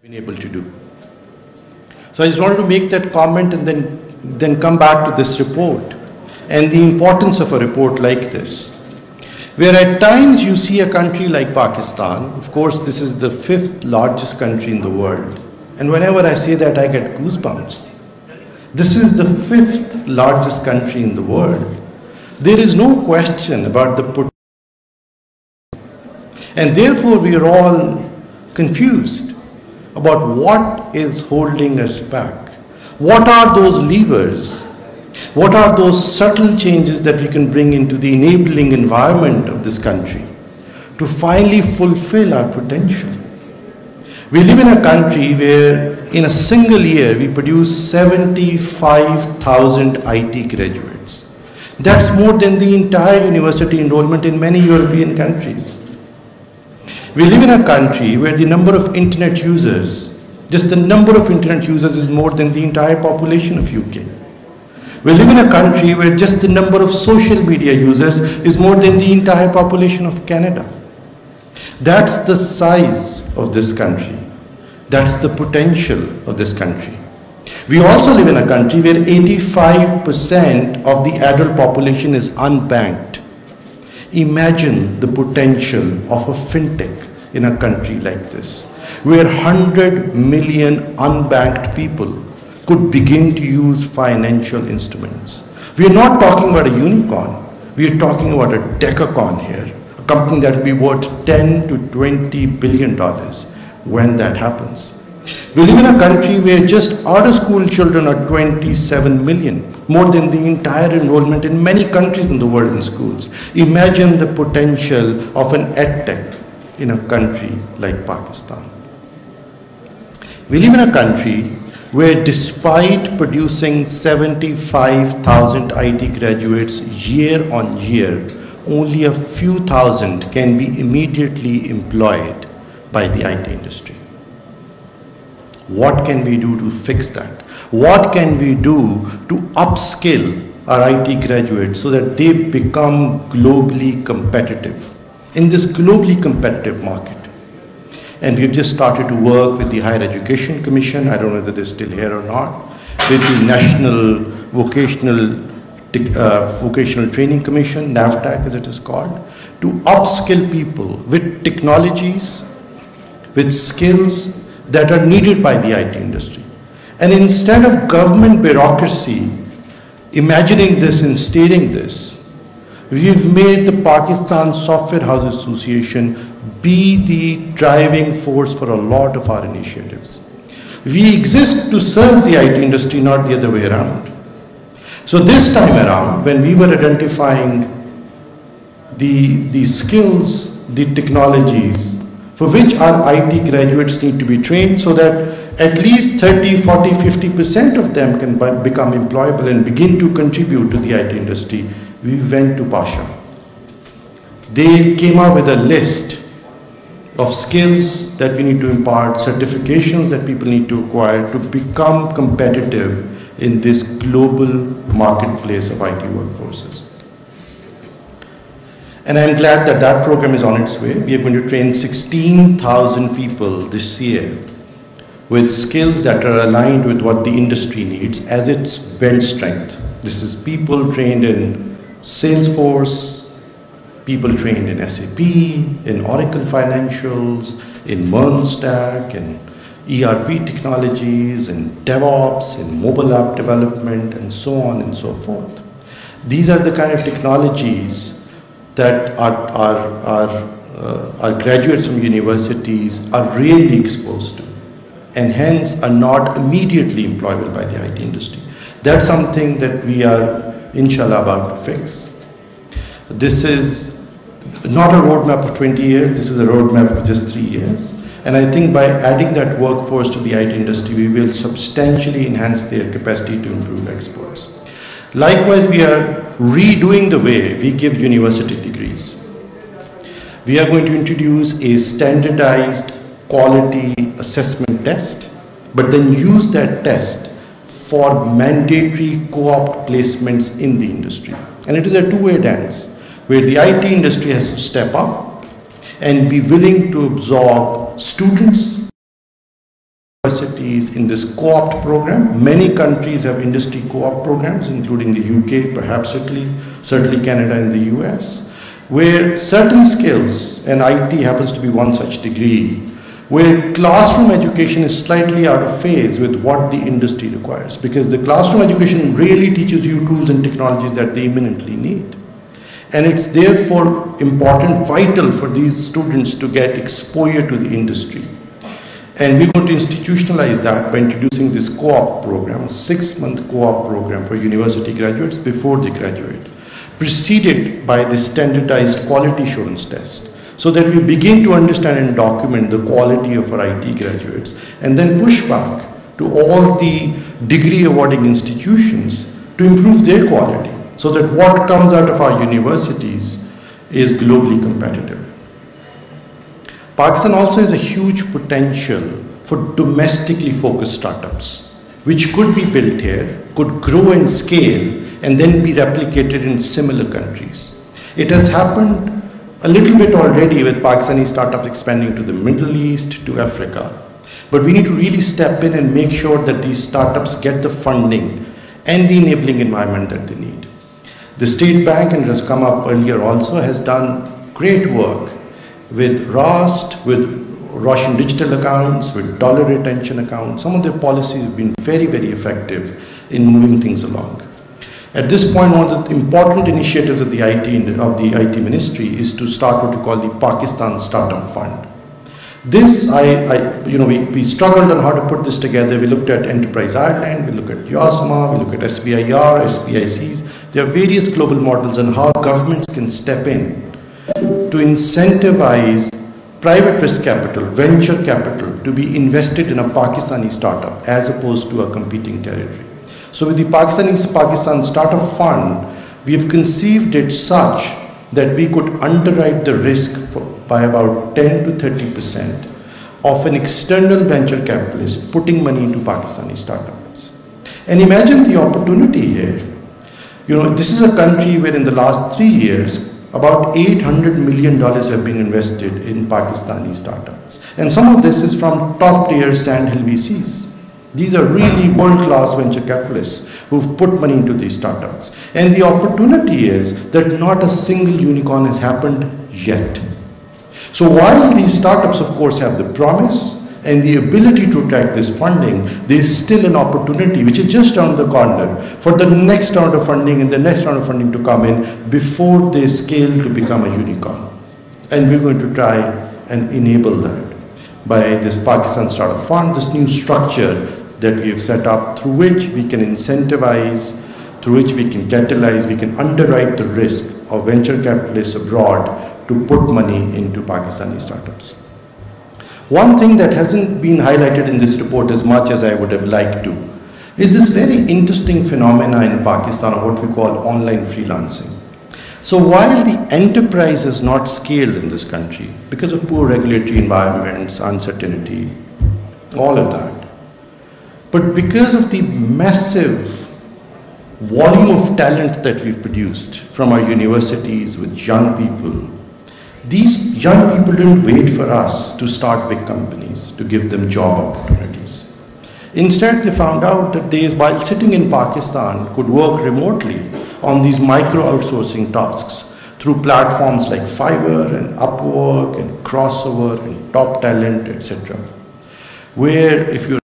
been able to do. So I just wanted to make that comment and then come back to this report and the importance of a report like this, where at times you see a country like Pakistan. Of course, this is the 5th largest country in the world, and whenever I say that, I get goosebumps. This is the 5th largest country in the world. There is no question about the potential, and therefore we are all confused about what is holding us back. What are those levers? What are those subtle changes that we can bring into the enabling environment of this country to finally fulfill our potential? We live in a country where in a single year we produce 75,000 IT graduates. That's more than the entire university enrollment in many European countries. We live in a country where the number of internet users, just the number of internet users is more than the entire population of UK. We live in a country where just the number of social media users is more than the entire population of Canada. That's the size of this country. That's the potential of this country. We also live in a country where 85% of the adult population is unbanked. Imagine the potential of a fintech in a country like this, where 100 million unbanked people could begin to use financial instruments. We are not talking about a unicorn. We are talking about a decacorn here, a company that will be worth $10 to $20 billion when that happens. We live in a country where just out-of-school children are 27 million, more than the entire enrollment in many countries in the world in schools. Imagine the potential of an edtech in a country like Pakistan. We live in a country where despite producing 75,000 IT graduates year on year, only a few thousand can be immediately employed by the IT industry. What can we do to fix that? What can we do to upskill our IT graduates so that they become globally competitive in this globally competitive market? And we've just started to work with the Higher Education Commission, I don't know whether they're still here or not, with the National Vocational Training Commission, NAVTAC as it is called, to upskill people with technologies, with skills that are needed by the IT industry. And instead of government bureaucracy imagining this and stating this, we've made the Pakistan Software House Association be the driving force for a lot of our initiatives. We exist to serve the IT industry, not the other way around. So this time around, when we were identifying the skills, the technologies for which our IT graduates need to be trained so that at least 30, 40, 50% of them can become employable and begin to contribute to the IT industry, we went to Pasha. They came up with a list of skills that we need to impart, certifications that people need to acquire to become competitive in this global marketplace of IT workforces. And I'm glad that that program is on its way. We are going to train 16,000 people this year with skills that are aligned with what the industry needs as its bench strength. This is people trained in Salesforce, people trained in SAP, in Oracle Financials, in MERN Stack, in ERP technologies, in DevOps, in mobile app development, and so on and so forth. These are the kind of technologies that our graduates from universities are really exposed to, and hence are not immediately employable by the IT industry. That's something that we are, inshallah, about to fix. This is not a roadmap of 20 years, this is a roadmap of just 3 years. And I think by adding that workforce to the IT industry, we will substantially enhance their capacity to improve exports. Likewise, we are redoing the way we give university degrees. We are going to introduce a standardized quality assessment test, but then use that test for mandatory co-op placements in the industry. And it is a two-way dance, where the IT industry has to step up and be willing to absorb students universities in this co-op program. Many countries have industry co-op programs, including the UK, perhaps certainly Canada and the US, where certain skills, and IT happens to be one such degree, where classroom education is slightly out of phase with what the industry requires, because the classroom education really teaches you tools and technologies that they imminently need. And it's therefore important, vital for these students to get exposure to the industry. And we're going to institutionalize that by introducing this co-op program, a 6-month co-op program for university graduates before they graduate, preceded by the standardized quality assurance test, so that we begin to understand and document the quality of our IT graduates, and then push back to all the degree awarding institutions to improve their quality, so that what comes out of our universities is globally competitive. Pakistan also has a huge potential for domestically focused startups, which could be built here, could grow and scale, and then be replicated in similar countries. It has happened a little bit already with Pakistani startups expanding to the Middle East, to Africa. But we need to really step in and make sure that these startups get the funding and the enabling environment that they need. The State Bank, and it has come up earlier also, has done great work with RAST, with Russian digital accounts, with dollar retention accounts. Some of their policies have been very, very effective in moving things along. At this point, one of the important initiatives of the IT ministry is to start what we call the Pakistan Startup Fund. This, we struggled on how to put this together. We looked at Enterprise Ireland, we looked at YOSMA, we looked at SBIR, SBICs. There are various global models on how governments can step in to incentivize private risk capital, venture capital, to be invested in a Pakistani startup as opposed to a competing territory. So with the Pakistan Startup Fund, we have conceived it such that we could underwrite the risk by about 10 to 30% of an external venture capitalist putting money into Pakistani startups. And imagine the opportunity here. This is a country where in the last 3 years, about $800 million have been invested in Pakistani startups. And some of this is from top-tier sandhill VCs. These are really world-class venture capitalists who've put money into these startups. And the opportunity is that not a single unicorn has happened yet. So while these startups, of course, have the promise and the ability to attract this funding, there is still an opportunity, which is just around the corner, for the next round of funding and the next round of funding to come in before they scale to become a unicorn. And we're going to try and enable that by this Pakistan Startup Fund, this new structure that we have set up, through which we can incentivize, through which we can catalyze, we can underwrite the risk of venture capitalists abroad to put money into Pakistani startups. One thing that hasn't been highlighted in this report as much as I would have liked to is this very interesting phenomena in Pakistan of what we call online freelancing. So while the enterprise is not scaled in this country because of poor regulatory environments, uncertainty, all of that, but because of the massive volume of talent that we've produced from our universities with young people, these young people didn't wait for us to start big companies to give them job opportunities. Instead, they found out that they, while sitting in Pakistan, could work remotely on these micro outsourcing tasks through platforms like Fiverr and Upwork and Crossover and Top Talent, etc. Where if you're